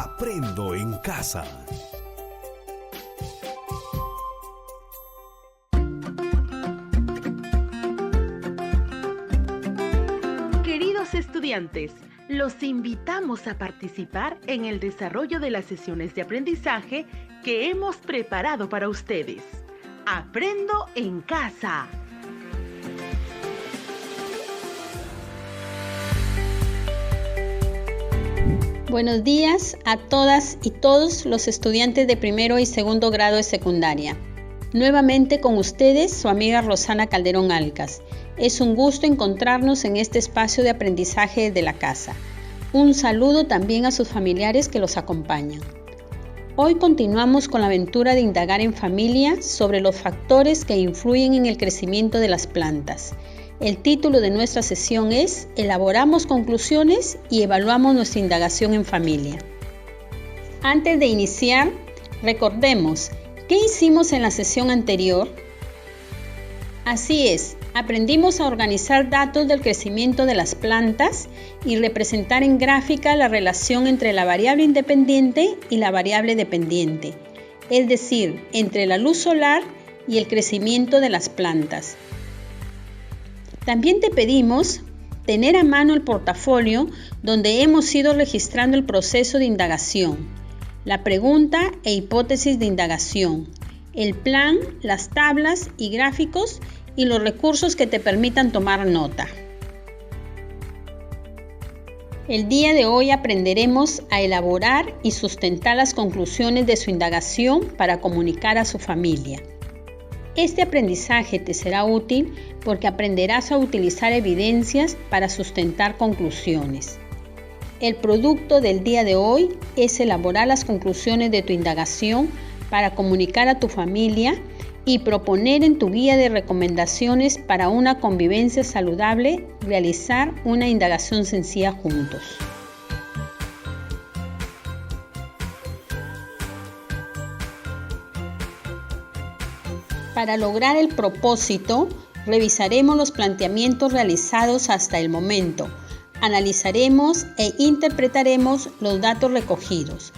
Aprendo en casa. Queridos estudiantes, los invitamos a participar en el desarrollo de las sesiones de aprendizaje que hemos preparado para ustedes. Aprendo en casa. Buenos días a todas y todos los estudiantes de primero y segundo grado de secundaria. Nuevamente con ustedes, su amiga Rosana Calderón Alcas. Es un gusto encontrarnos en este espacio de aprendizaje desde la casa. Un saludo también a sus familiares que los acompañan. Hoy continuamos con la aventura de indagar en familia sobre los factores que influyen en el crecimiento de las plantas. El título de nuestra sesión es Elaboramos conclusiones y evaluamos nuestra indagación en familia. Antes de iniciar, recordemos, ¿qué hicimos en la sesión anterior? Así es, aprendimos a organizar datos del crecimiento de las plantas y representar en gráfica la relación entre la variable independiente y la variable dependiente, es decir, entre la luz solar y el crecimiento de las plantas. También te pedimos tener a mano el portafolio donde hemos ido registrando el proceso de indagación, la pregunta e hipótesis de indagación, el plan, las tablas y gráficos y los recursos que te permitan tomar nota. El día de hoy aprenderemos a elaborar y sustentar las conclusiones de su indagación para comunicar a su familia. Este aprendizaje te será útil porque aprenderás a utilizar evidencias para sustentar conclusiones. El producto del día de hoy es elaborar las conclusiones de tu indagación para comunicar a tu familia y proponer en tu guía de recomendaciones para una convivencia saludable, realizar una indagación sencilla juntos. Para lograr el propósito, revisaremos los planteamientos realizados hasta el momento, analizaremos e interpretaremos los datos recogidos,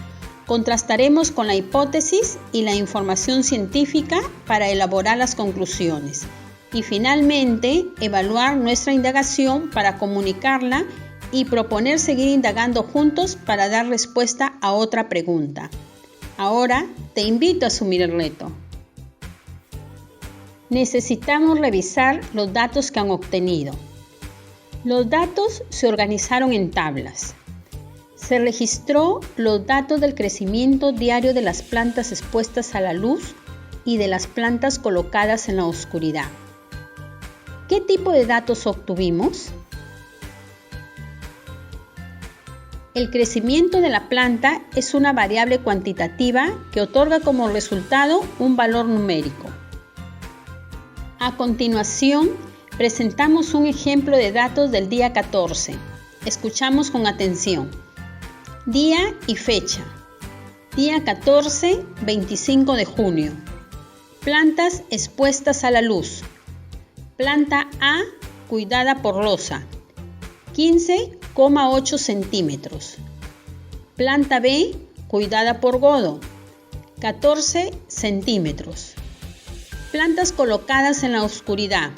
contrastaremos con la hipótesis y la información científica para elaborar las conclusiones y finalmente evaluar nuestra indagación para comunicarla y proponer seguir indagando juntos para dar respuesta a otra pregunta. Ahora te invito a asumir el reto. Necesitamos revisar los datos que han obtenido. Los datos se organizaron en tablas. Se registró los datos del crecimiento diario de las plantas expuestas a la luz y de las plantas colocadas en la oscuridad. ¿Qué tipo de datos obtuvimos? El crecimiento de la planta es una variable cuantitativa que otorga como resultado un valor numérico. A continuación, presentamos un ejemplo de datos del día 14. Escuchamos con atención. Día y fecha. Día 14, 25 de junio. Plantas expuestas a la luz. Planta A, cuidada por Rosa, 15,8 centímetros. Planta B, cuidada por Godo, 14 centímetros. Plantas colocadas en la oscuridad.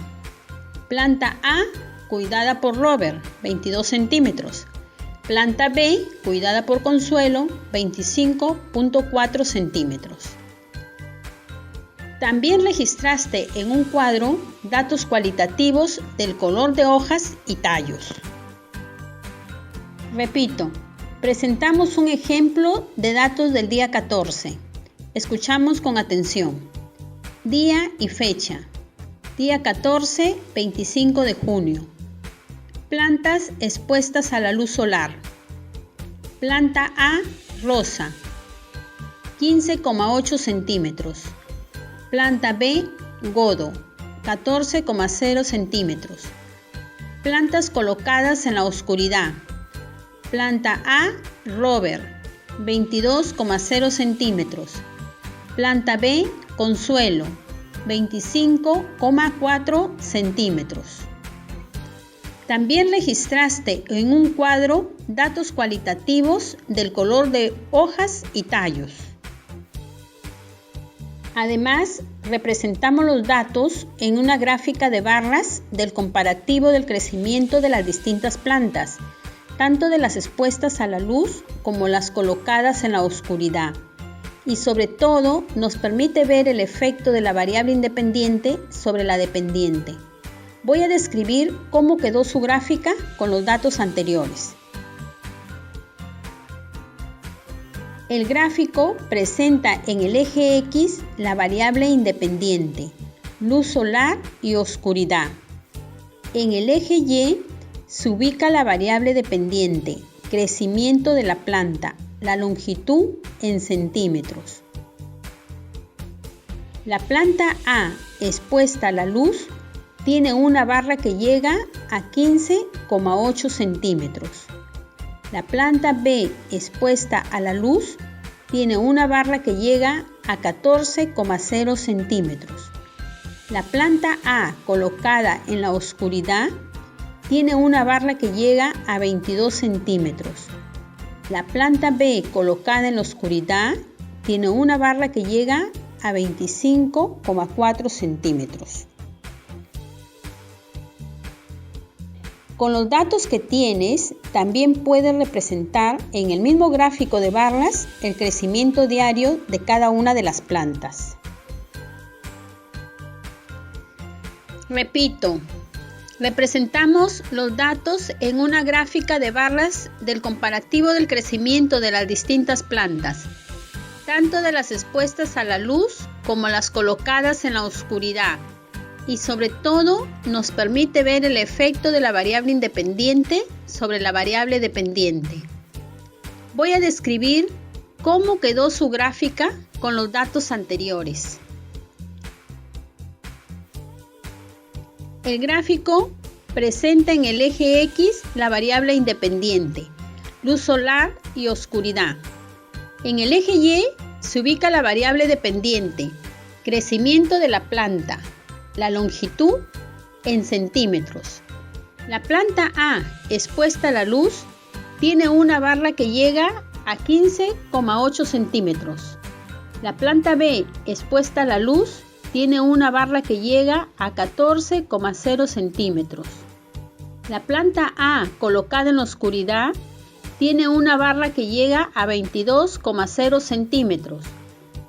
Planta A, cuidada por Robert, 22 centímetros. Planta B, cuidada por Consuelo, 25,4 centímetros. También registraste en un cuadro datos cualitativos del color de hojas y tallos. Repito, presentamos un ejemplo de datos del día 14. Escuchamos con atención. Día y fecha. Día 14, 25 de junio. Plantas expuestas a la luz solar. Planta A, rosa, 15,8 centímetros. Planta B, godo, 14,0 centímetros. Plantas colocadas en la oscuridad. Planta A, Robert, 22,0 centímetros. Planta B, Consuelo, 25,4 centímetros. También registraste en un cuadro datos cualitativos del color de hojas y tallos. Además, representamos los datos en una gráfica de barras del comparativo del crecimiento de las distintas plantas, tanto de las expuestas a la luz como las colocadas en la oscuridad. Y sobre todo, nos permite ver el efecto de la variable independiente sobre la dependiente. Voy a describir cómo quedó su gráfica con los datos anteriores. El gráfico presenta en el eje X la variable independiente, luz solar y oscuridad. En el eje Y se ubica la variable dependiente, crecimiento de la planta, la longitud en centímetros. La planta A expuesta a la luz tiene una barra que llega a 15,8 centímetros. La planta B expuesta a la luz tiene una barra que llega a 14,0 centímetros. La planta A colocada en la oscuridad tiene una barra que llega a 22 centímetros. La planta B colocada en la oscuridad tiene una barra que llega a 25,4 centímetros. Con los datos que tienes, también puedes representar en el mismo gráfico de barras el crecimiento diario de cada una de las plantas. Repito, representamos los datos en una gráfica de barras del comparativo del crecimiento de las distintas plantas, tanto de las expuestas a la luz como las colocadas en la oscuridad. Y sobre todo nos permite ver el efecto de la variable independiente sobre la variable dependiente. Voy a describir cómo quedó su gráfica con los datos anteriores. El gráfico presenta en el eje X la variable independiente, luz solar y oscuridad. En el eje Y se ubica la variable dependiente, crecimiento de la planta, la longitud en centímetros. La planta A expuesta a la luz tiene una barra que llega a 15,8 centímetros. La planta B expuesta a la luz tiene una barra que llega a 14,0 centímetros. La planta A colocada en la oscuridad tiene una barra que llega a 22,0 centímetros.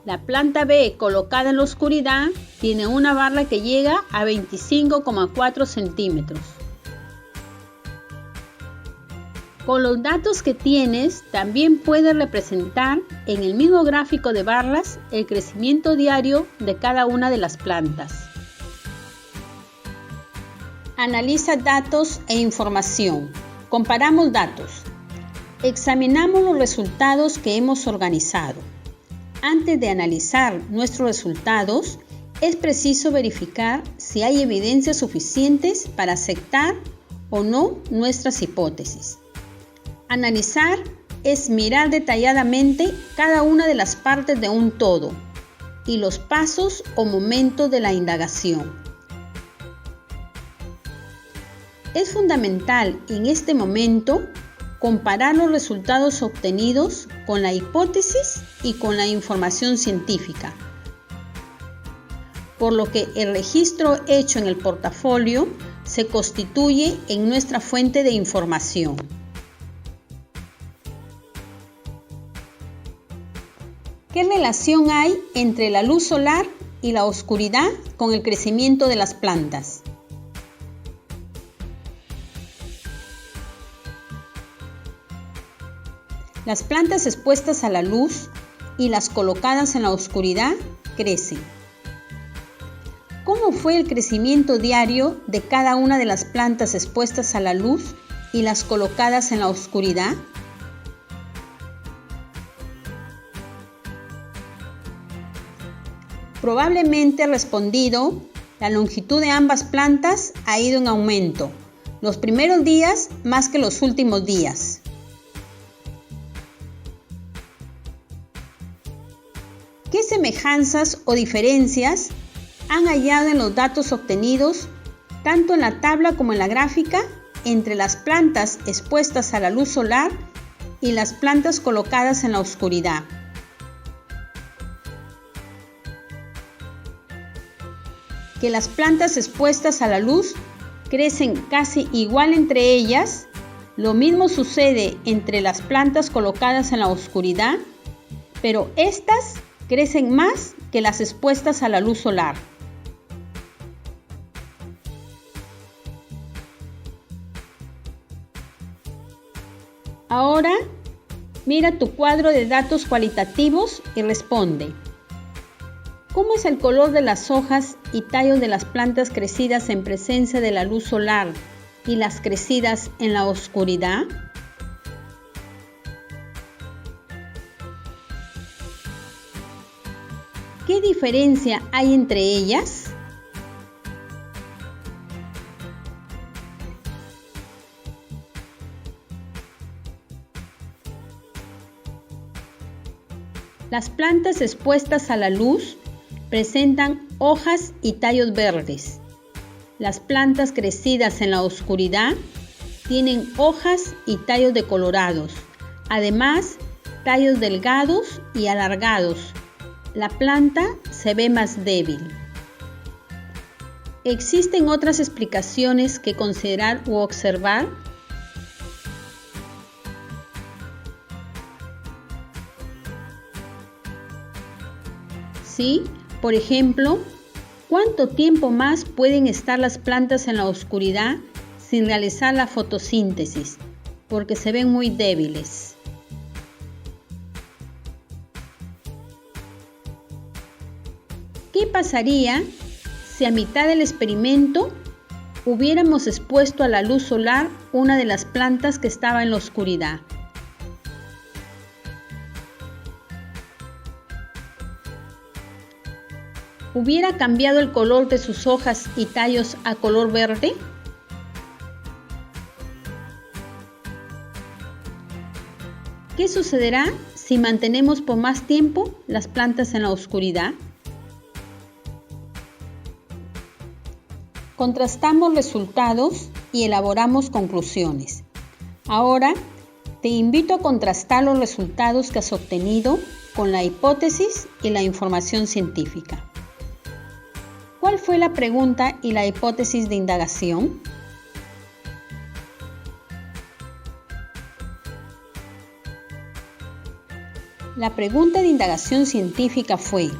La planta B colocada en la oscuridad tiene una barra que llega a 25,4 centímetros. Con los datos que tienes, también puedes representar en el mismo gráfico de barras el crecimiento diario de cada una de las plantas. Analiza datos e información. Comparamos datos. Examinamos los resultados que hemos organizado. Antes de analizar nuestros resultados, es preciso verificar si hay evidencias suficientes para aceptar o no nuestras hipótesis. Analizar es mirar detalladamente cada una de las partes de un todo y los pasos o momentos de la indagación. Es fundamental en este momento comparar los resultados obtenidos con la hipótesis y con la información científica, por lo que el registro hecho en el portafolio se constituye en nuestra fuente de información. ¿Qué relación hay entre la luz solar y la oscuridad con el crecimiento de las plantas? Las plantas expuestas a la luz y las colocadas en la oscuridad crecen. ¿Cómo fue el crecimiento diario de cada una de las plantas expuestas a la luz y las colocadas en la oscuridad? Probablemente ha respondido, la longitud de ambas plantas ha ido en aumento, los primeros días más que los últimos días. ¿Qué semejanzas o diferencias han hallado en los datos obtenidos, tanto en la tabla como en la gráfica, entre las plantas expuestas a la luz solar y las plantas colocadas en la oscuridad. Que las plantas expuestas a la luz crecen casi igual entre ellas. Lo mismo sucede entre las plantas colocadas en la oscuridad, pero estas crecen más que las expuestas a la luz solar. Ahora, mira tu cuadro de datos cualitativos y responde. ¿Cómo es el color de las hojas y tallos de las plantas crecidas en presencia de la luz solar y las crecidas en la oscuridad? ¿Qué diferencia hay entre ellas? Las plantas expuestas a la luz presentan hojas y tallos verdes. Las plantas crecidas en la oscuridad tienen hojas y tallos decolorados, además tallos delgados y alargados. La planta se ve más débil. ¿Existen otras explicaciones que considerar u observar? Sí, por ejemplo, ¿cuánto tiempo más pueden estar las plantas en la oscuridad sin realizar la fotosíntesis? Porque se ven muy débiles. ¿Qué pasaría si a mitad del experimento hubiéramos expuesto a la luz solar una de las plantas que estaba en la oscuridad? ¿Hubiera cambiado el color de sus hojas y tallos a color verde? ¿Qué sucederá si mantenemos por más tiempo las plantas en la oscuridad? Contrastamos resultados y elaboramos conclusiones. Ahora te invito a contrastar los resultados que has obtenido con la hipótesis y la información científica. ¿Cuál fue la pregunta y la hipótesis de indagación? La pregunta de indagación científica fue: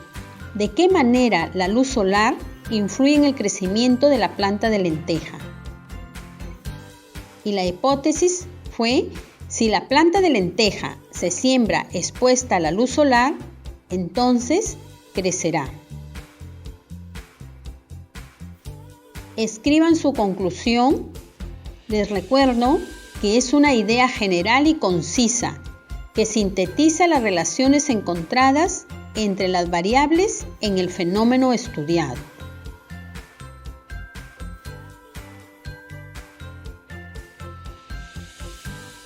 ¿de qué manera la luz solar influye en el crecimiento de la planta de lenteja? Y la hipótesis fue: si la planta de lenteja se siembra expuesta a la luz solar, entonces crecerá. Escriban su conclusión. Les recuerdo que es una idea general y concisa que sintetiza las relaciones encontradas entre las variables en el fenómeno estudiado.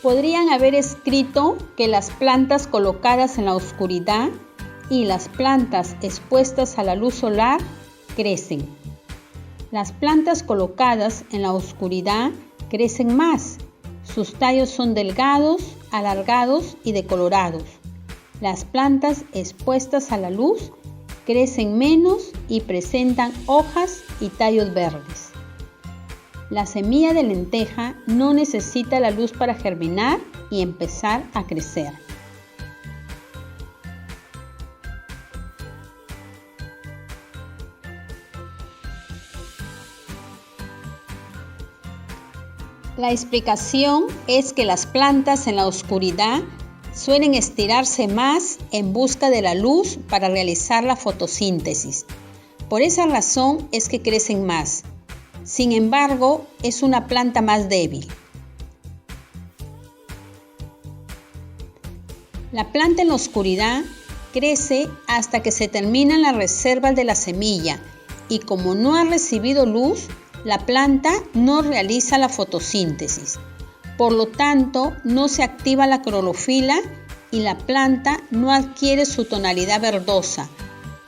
Podrían haber escrito que las plantas colocadas en la oscuridad y las plantas expuestas a la luz solar crecen. Las plantas colocadas en la oscuridad crecen más. Sus tallos son delgados, alargados y decolorados. Las plantas expuestas a la luz crecen menos y presentan hojas y tallos verdes. La semilla de lenteja no necesita la luz para germinar y empezar a crecer. La explicación es que las plantas en la oscuridad suelen estirarse más en busca de la luz para realizar la fotosíntesis. Por esa razón es que crecen más. Sin embargo, es una planta más débil. La planta en la oscuridad crece hasta que se terminan las reservas de la semilla y como no ha recibido luz, la planta no realiza la fotosíntesis. Por lo tanto, no se activa la clorofila y la planta no adquiere su tonalidad verdosa.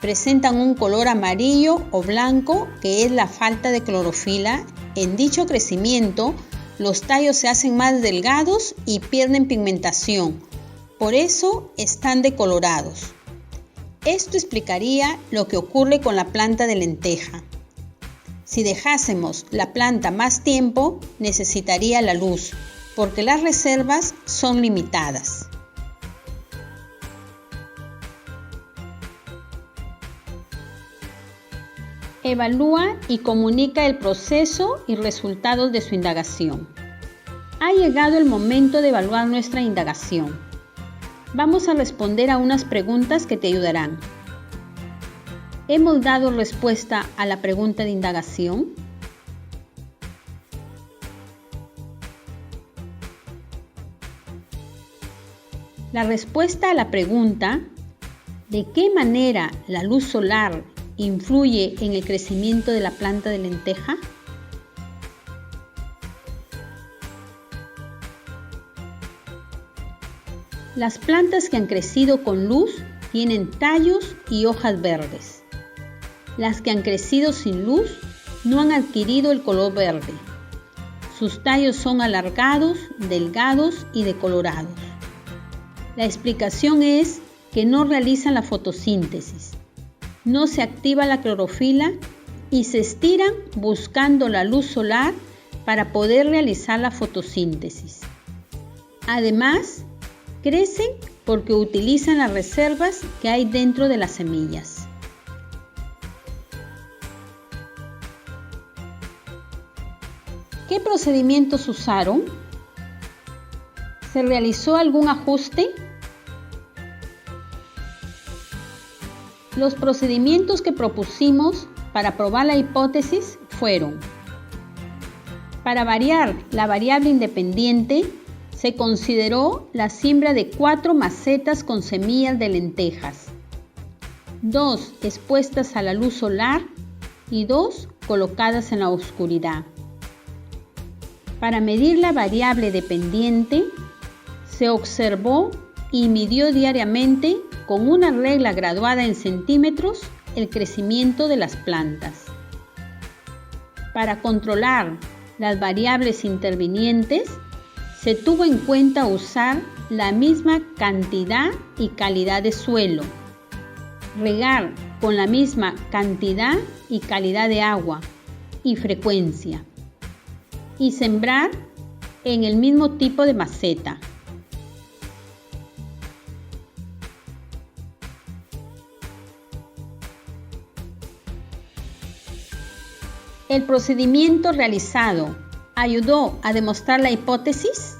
Presentan un color amarillo o blanco, que es la falta de clorofila en dicho crecimiento, los tallos se hacen más delgados y pierden pigmentación, por eso están decolorados. Esto explicaría lo que ocurre con la planta de lenteja. Si dejásemos la planta más tiempo, necesitaría la luz, porque las reservas son limitadas. Evalúa y comunica el proceso y resultados de su indagación. Ha llegado el momento de evaluar nuestra indagación. Vamos a responder a unas preguntas que te ayudarán. ¿Hemos dado respuesta a la pregunta de indagación? La respuesta a la pregunta ¿de qué manera la luz solar influye en el crecimiento de la planta de lenteja? Las plantas que han crecido con luz tienen tallos y hojas verdes. Las que han crecido sin luz no han adquirido el color verde. Sus tallos son alargados, delgados y decolorados. La explicación es que no realizan la fotosíntesis. No se activa la clorofila y se estiran buscando la luz solar para poder realizar la fotosíntesis. Además, crecen porque utilizan las reservas que hay dentro de las semillas. ¿Qué procedimientos usaron? ¿Se realizó algún ajuste? Los procedimientos que propusimos para probar la hipótesis fueron: para variar la variable independiente, se consideró la siembra de 4 macetas con semillas de lentejas, 2 expuestas a la luz solar y 2 colocadas en la oscuridad. Para medir la variable dependiente, se observó y midió diariamente con una regla graduada en centímetros el crecimiento de las plantas. Para controlar las variables intervinientes, se tuvo en cuenta usar la misma cantidad y calidad de suelo, regar con la misma cantidad y calidad de agua y frecuencia, y sembrar en el mismo tipo de maceta. ¿El procedimiento realizado ayudó a demostrar la hipótesis?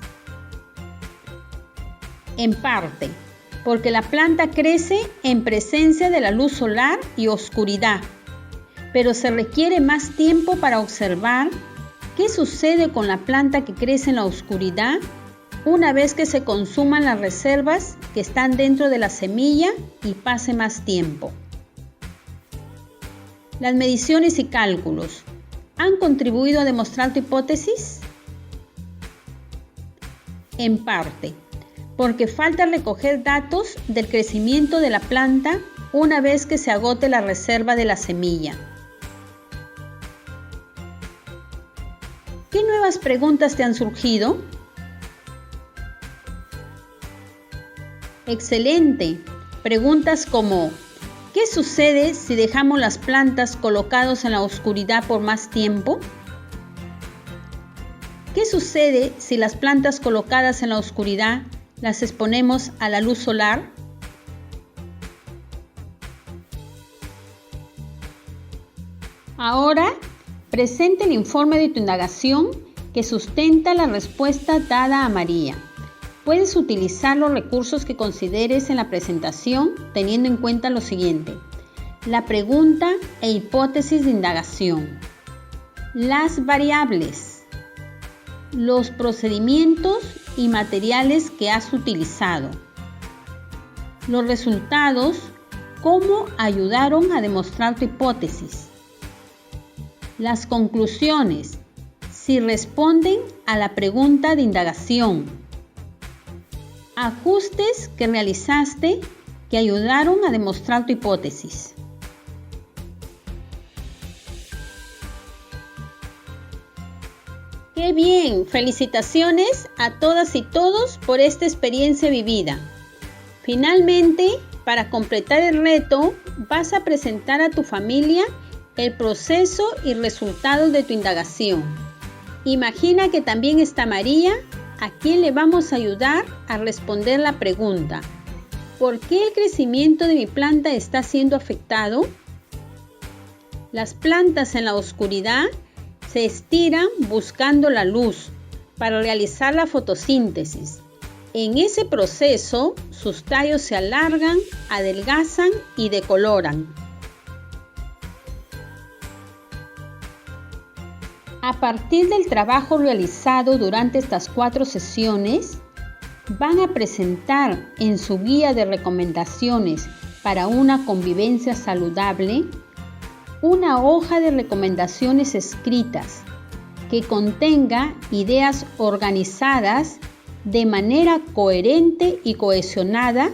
En parte, porque la planta crece en presencia de la luz solar y oscuridad, pero se requiere más tiempo para observar qué sucede con la planta que crece en la oscuridad una vez que se consuman las reservas que están dentro de la semilla y pase más tiempo. Las mediciones y cálculos ¿han contribuido a demostrar tu hipótesis? En parte, porque falta recoger datos del crecimiento de la planta una vez que se agote la reserva de la semilla. ¿Qué nuevas preguntas te han surgido? Excelente. Preguntas como: ¿qué sucede si dejamos las plantas colocadas en la oscuridad por más tiempo? ¿Qué sucede si las plantas colocadas en la oscuridad las exponemos a la luz solar? Ahora, presenta el informe de tu indagación que sustenta la respuesta dada a María. Puedes utilizar los recursos que consideres en la presentación teniendo en cuenta lo siguiente: la pregunta e hipótesis de indagación, las variables, los procedimientos y materiales que has utilizado, los resultados, cómo ayudaron a demostrar tu hipótesis, las conclusiones, si responden a la pregunta de indagación, ajustes que realizaste que ayudaron a demostrar tu hipótesis. ¿Qué ¡Qué bien! Felicitaciones a todas y todos por esta experiencia vivida. Finalmente, para completar el reto, vas a presentar a tu familia el proceso y resultados de tu indagación. Imagina que también está María, a quien le vamos a ayudar a responder la pregunta: ¿por qué el crecimiento de mi planta está siendo afectado? Las plantas en la oscuridad se estiran buscando la luz para realizar la fotosíntesis. En ese proceso, sus tallos se alargan, adelgazan y decoloran. A partir del trabajo realizado durante estas 4 sesiones, van a presentar en su guía de recomendaciones para una convivencia saludable una hoja de recomendaciones escritas que contenga ideas organizadas de manera coherente y cohesionada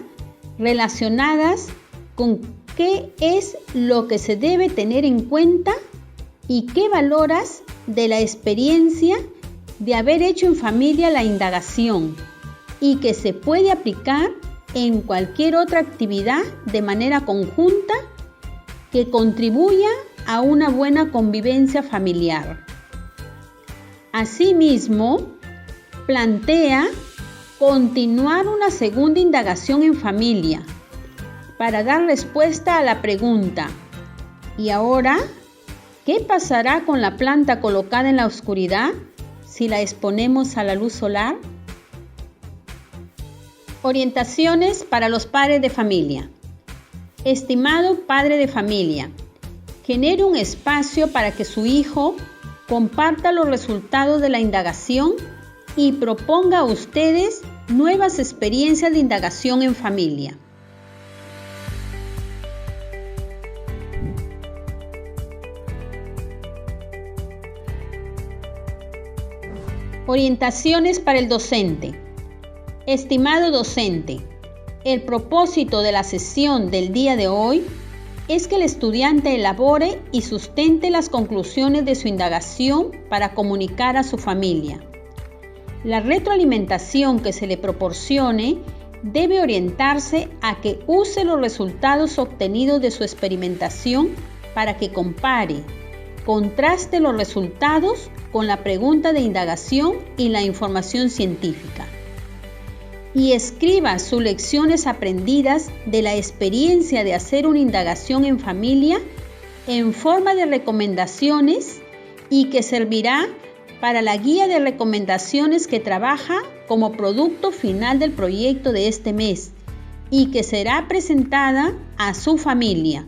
relacionadas con qué es lo que se debe tener en cuenta y qué valoras de la experiencia de haber hecho en familia la indagación y que se puede aplicar en cualquier otra actividad de manera conjunta que contribuya a una buena convivencia familiar. Asimismo, plantea continuar una segunda indagación en familia para dar respuesta a la pregunta: ¿y ahora qué pasará con la planta colocada en la oscuridad si la exponemos a la luz solar? Orientaciones para los padres de familia. Estimado padre de familia, genere un espacio para que su hijo comparta los resultados de la indagación y proponga a ustedes nuevas experiencias de indagación en familia. Orientaciones para el docente. Estimado docente, el propósito de la sesión del día de hoy es que el estudiante elabore y sustente las conclusiones de su indagación para comunicar a su familia. La retroalimentación que se le proporcione debe orientarse a que use los resultados obtenidos de su experimentación para que compare, contraste los resultados con la pregunta de indagación y la información científica. Y escriba sus lecciones aprendidas de la experiencia de hacer una indagación en familia en forma de recomendaciones y que servirá para la guía de recomendaciones que trabaja como producto final del proyecto de este mes y que será presentada a su familia.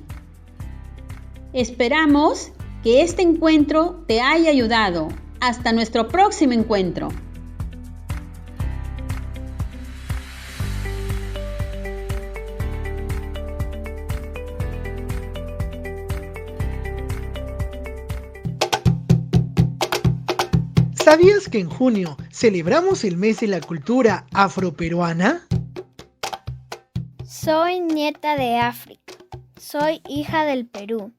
Esperamos que este encuentro te haya ayudado. Hasta nuestro próximo encuentro. ¿Sabías que en junio celebramos el mes de la cultura afroperuana? Soy nieta de África. Soy hija del Perú.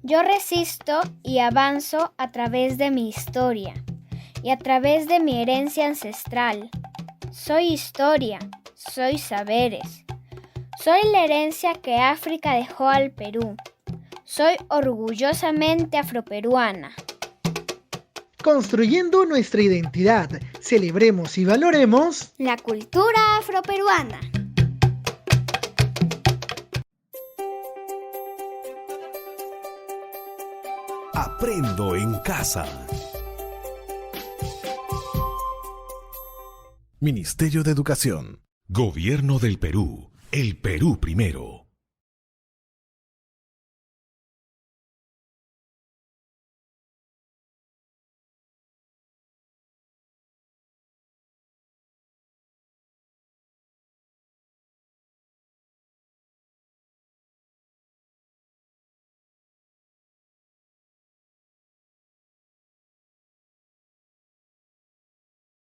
Yo resisto y avanzo a través de mi historia y a través de mi herencia ancestral. Soy historia, soy saberes. Soy la herencia que África dejó al Perú. Soy orgullosamente afroperuana. Construyendo nuestra identidad, celebremos y valoremos la cultura afroperuana. Aprendo en casa. Ministerio de Educación. Gobierno del Perú. El Perú primero.